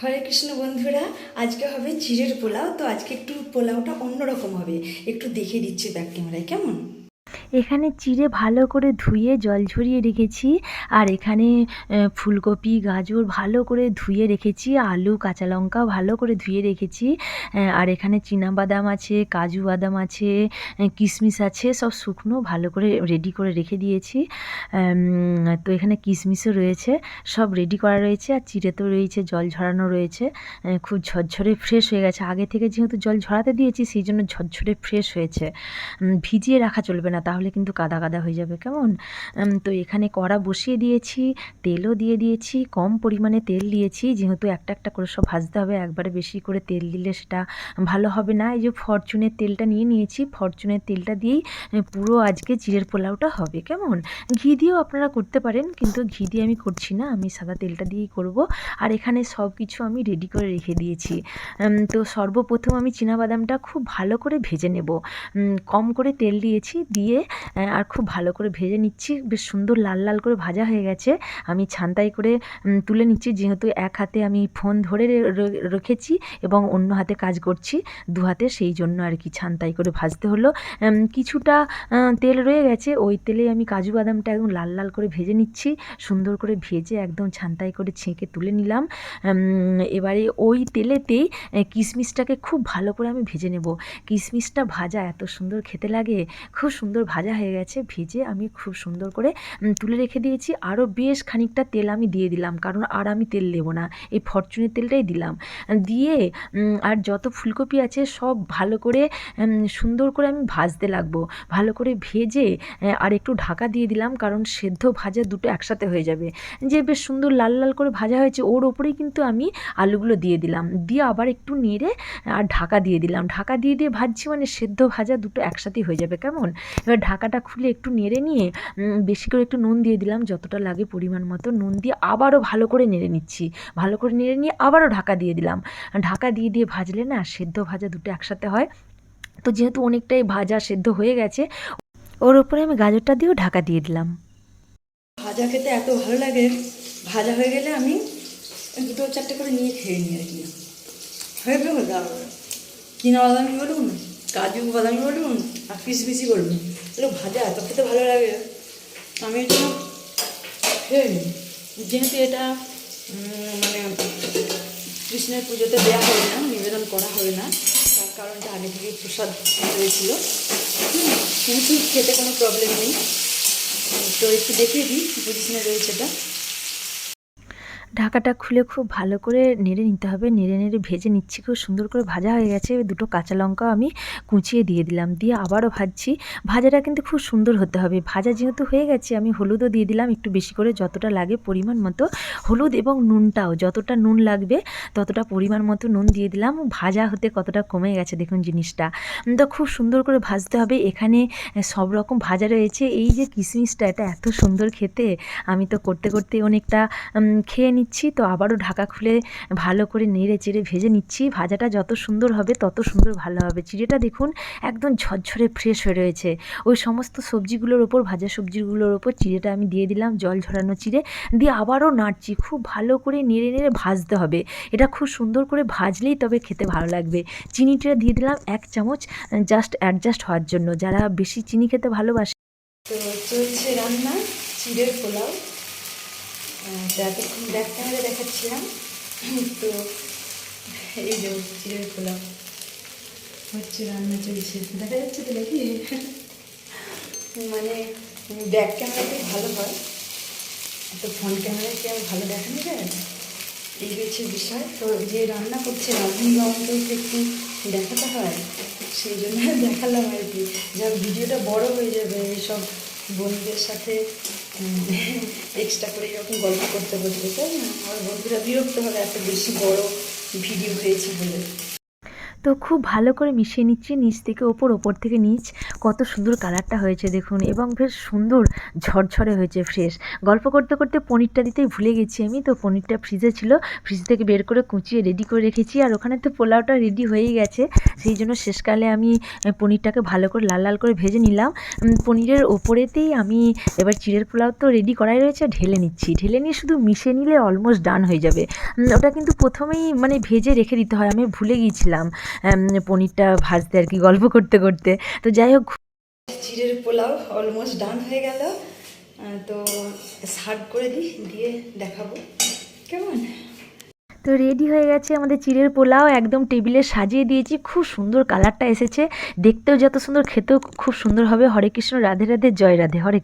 হরে কৃষ্ণ বন্ধুরা, আজকে হবে চিড়ের পোলাও। তো আজকে একটু পোলাওটা অন্যরকম হবে, একটু দেখে দিচ্ছি ব্যাক ক্যামেরায় কেমন। এখানে চিড়ে ভালো করে ধুয়ে জল ঝরিয়ে রেখেছি। আর এখানে ফুলকপি গাজর ভালো করে ধুয়ে রেখেছি, আলু কাঁচা লঙ্কাও ভালো করে ধুয়ে রেখেছি। আর এখানে বাদাম আছে, কাজু বাদাম আছে, কিশমিশ আছে, সব শুকনো ভালো করে রেডি করে রেখে দিয়েছি। তো এখানে কিশমিশও রয়েছে, সব রেডি করা রয়েছে। আর চিড়ে তো রয়েছে, জল ঝরানো রয়েছে, খুব ঝরঝরে ফ্রেশ হয়ে গেছে। আগে থেকে যেহেতু জল ঝরাতে দিয়েছি সেই জন্য ঝরঝরে ফ্রেশ হয়েছে। ভিজিয়ে রাখা চলবে না, তাহলে কিন্তু কাদা কাদা হয়ে যাবে কেমন। তো এখানে কড়া বসিয়ে দিয়েছি, তেলও দিয়ে দিয়েছি, কম পরিমাণে তেল দিয়েছি, যেহেতু একটা একটা করে সব ভাজতে হবে। একবারে বেশি করে তেল দিলে সেটা ভালো হবে না। এই যে ফরচুনের তেলটা নিয়ে নিয়েছি, ফরচুনের তেলটা দিয়েই পুরো আজকে চিড়ের পোলাওটা হবে কেমন। ঘি দিয়েও আপনারা করতে পারেন, কিন্তু ঘি দিয়ে আমি করছি না, আমি সাদা তেলটা দিয়েই করব। আর এখানে সব কিছু আমি রেডি করে রেখে দিয়েছি। তো সর্বপ্রথম আমি বাদামটা খুব ভালো করে ভেজে নেব। কম করে তেল দিয়েছি, দিয়ে আর খুব ভালো করে ভেজে নিচ্ছি। বেশ সুন্দর লাল লাল করে ভাজা হয়ে গেছে। আমি ছান্তাই করে তুলে নিচ্ছি, যেহেতু এক হাতে আমি ফোন ধরে রেখেছি এবং অন্য হাতে কাজ করছি, দু হাতে, সেই জন্য আর কি ছান্তাই করে ভাজতে হলো। কিছুটা তেল রয়ে গেছে, ওই তেলেই আমি কাজু বাদামটা একদম লাল লাল করে ভেজে নিচ্ছি। সুন্দর করে ভেজে একদম ছান্তাই করে ছেঁকে তুলে নিলাম। এবারে ওই তেলেতেই কিশমিশটাকে খুব ভালো করে আমি ভেজে নেব। কিশমিশটা ভাজা এত সুন্দর খেতে লাগে, খুব সুন্দর ভাজা হয়ে গেছে। ভেজে আমি খুব সুন্দর করে তুলে রেখে দিয়েছি। আরও বেশ খানিকটা তেল আমি দিয়ে দিলাম, কারণ আর আমি তেল দেবো না, এই ফরচুনের তেলটাই দিলাম। দিয়ে আর যত ফুলকপি আছে সব ভালো করে সুন্দর করে আমি ভাজতে লাগবো। ভালো করে ভেজে আর একটু ঢাকা দিয়ে দিলাম, কারণ সেদ্ধ ভাজা দুটো একসাথে হয়ে যাবে। যে বেশ সুন্দর লাল লাল করে ভাজা হয়েছে, ওর ওপরেই কিন্তু আমি আলুগুলো দিয়ে দিলাম, দিয়ে আবার একটু নেড়ে আর ঢাকা দিয়ে দিলাম। ঢাকা দিয়ে দিয়ে ভাজছি, মানে সেদ্ধ ভাজা দুটো একসাথেই হয়ে যাবে কেমন। এবার ঢাকাটা খুলে একটু নেড়ে নিয়ে বেশি করে একটু নুন দিয়ে দিলাম, যতটা লাগে পরিমাণ মতো নুন দিয়ে আবারও ভালো করে নেড়ে নিচ্ছি। ভালো করে নেড়ে নিয়ে আবারও ঢাকা দিয়ে দিলাম। ঢাকা দিয়ে দিয়ে ভাজলে না সেদ্ধ ভাজা দুটো একসাথে হয়। তো যেহেতু অনেকটাই ভাজা সেদ্ধ হয়ে গেছে, ওর উপরে আমি গাজরটা দিয়েও ঢাকা দিয়ে দিলাম। ভাজা খেতে এত ভালো লাগে, ভাজা হয়ে গেলে আমি দুটো চারটে করে নিয়ে খেয়ে নিই আর কি। হয়ে গেল কিনা বাদামি বলুন, কাজু বাদামি বলুন, আর কিশমিশি বলুন, এগুলো ভাজা এত খেতে ভালো লাগে, আমি এটা খেয়ে নিই। যেহেতু এটা মানে কৃষ্ণের পুজোতে দেওয়া হবে না, নিবেদন করা হবে না, তার কারণটা আগে থেকে প্রসাদ হয়েছিল, কিন্তু খেতে কোনো প্রবলেম নেই। তো একটু দেখিয়ে দিই কী পজিশনে রয়েছে এটা। ঢাকাটা খুলে খুব ভালো করে নেড়ে নিতে হবে, নেড়ে নেড়ে ভেজে নিচ্ছি। খুব সুন্দর করে ভাজা হয়ে গেছে। দুটো কাঁচা লঙ্কাও আমি কুচিয়ে দিয়ে দিলাম, দিয়ে আবারও ভাজছি। ভাজাটা কিন্তু খুব সুন্দর হতে হবে। ভাজা যেহেতু হয়ে গেছে, আমি হলুদও দিয়ে দিলাম একটু বেশি করে, যতটা লাগে পরিমাণ মতো হলুদ, এবং নুনটাও যতটা নুন লাগবে ততটা পরিমাণ মতো নুন দিয়ে দিলাম। ভাজা হতে কতটা কমে গেছে দেখুন জিনিসটা। তো খুব সুন্দর করে ভাজতে হবে। এখানে সব রকম ভাজা রয়েছে। এই যে কিশমিশটা, এটা এত সুন্দর খেতে, আমি তো করতে করতে অনেকটা খেয়ে নিচ্ছি। তো আবারও ঢাকা খুলে ভালো করে নেড়ে চেড়ে ভেজে নিচ্ছি। ভাজাটা যত সুন্দর হবে তত সুন্দর ভালো হবে। চিড়েটা দেখুন একদম ঝরঝরে ফ্রেশ হয়ে রয়েছে। ওই সমস্ত সবজিগুলোর ওপর, ভাজা সবজিগুলোর ওপর চিড়েটা আমি দিয়ে দিলাম, জল ঝরানো চিড়ে দিয়ে আবারও নাড়ছি। খুব ভালো করে নেড়ে নেড়ে ভাজতে হবে। এটা খুব সুন্দর করে ভাজলেই তবে খেতে ভালো লাগবে। চিনিটা দিয়ে দিলাম 1 চামচ, জাস্ট অ্যাডজাস্ট হওয়ার জন্য, যারা বেশি চিনি খেতে ভালোবাসে। তো চলছে রান্না চিড়ের পোলাও। তো এতক্ষণ ব্যাক ক্যামেরা দেখাচ্ছিলাম। তো এই যে চিড়ের পোলাও হচ্ছে, রান্না চলছে, দেখা যাচ্ছে তো নাকি? মানে ব্যাক ক্যামেরাতে ভালো হয়, তো ফ্রন্ট ক্যামেরায় কি আর ভালো দেখানো যায়? এই হচ্ছে বিষয়। তো যে রান্না করছে রাঁধুনিগণকেও একটু দেখাতে হয়, সেই জন্য দেখালাম আর কি। যা ভিডিওটা বড় হয়ে যাবে এইসব বন্ধুদের সাথে এক্সট্রা করে এরকম গল্প করতে করতে, তাই না? আমার বন্ধুরা বিরক্ত হবে এত বেশি বড় ভিডিও হয়েছে বলে। তো খুব ভালো করে মিশিয়ে নিচ্ছি, নিচ থেকে ওপর, ওপর থেকে নিচ। কত সুন্দর কালারটা হয়েছে দেখুন, এবং বেশ সুন্দর ঝরঝরে হয়েছে, ফ্রেশ। গল্প করতে করতে পনিরটা দিতেই ভুলে গেছি আমি, তো পনিরটা ফ্রিজে ছিল, ফ্রিজ থেকে বের করে কুচিয়ে রেডি করে রেখেছি। আর ওখানে তো পোলাওটা রেডি হয়েই গেছে, সেই জন্য শেষকালে আমি পনিরটাকে ভালো করে লাল লাল করে ভেজে নিলাম। পনিরের ওপরেতেই আমি এবার চিড়ের পোলাও তো রেডি করাই রয়েছে, ঢেলে নিচ্ছি। ঢেলে নিয়ে শুধু মিশে নিলে অলমোস্ট ডান হয়ে যাবে। ওটা কিন্তু প্রথমেই মানে ভেজে রেখে দিতে হয়, আমি ভুলে গিয়েছিলাম পনিরটা ভাজতে আর কি, গল্প করতে করতে। তো যাই হোক, চিড়ের পোলাও অলমোস্ট ডান হয়ে গেল। তো সার্ভ করে দিই, দিয়ে দেখাবো কেমন। তো রেডি হয়ে গেছে আমাদের চিড়ের পোলাও, একদম টেবিলে সাজিয়ে দিয়েছি। খুব সুন্দর কালারটা এসেছে, দেখতেও যত সুন্দর, খেতেও খুব সুন্দর হবে। হরে কৃষ্ণ, রাধে রাধে, জয় রাধে, হরে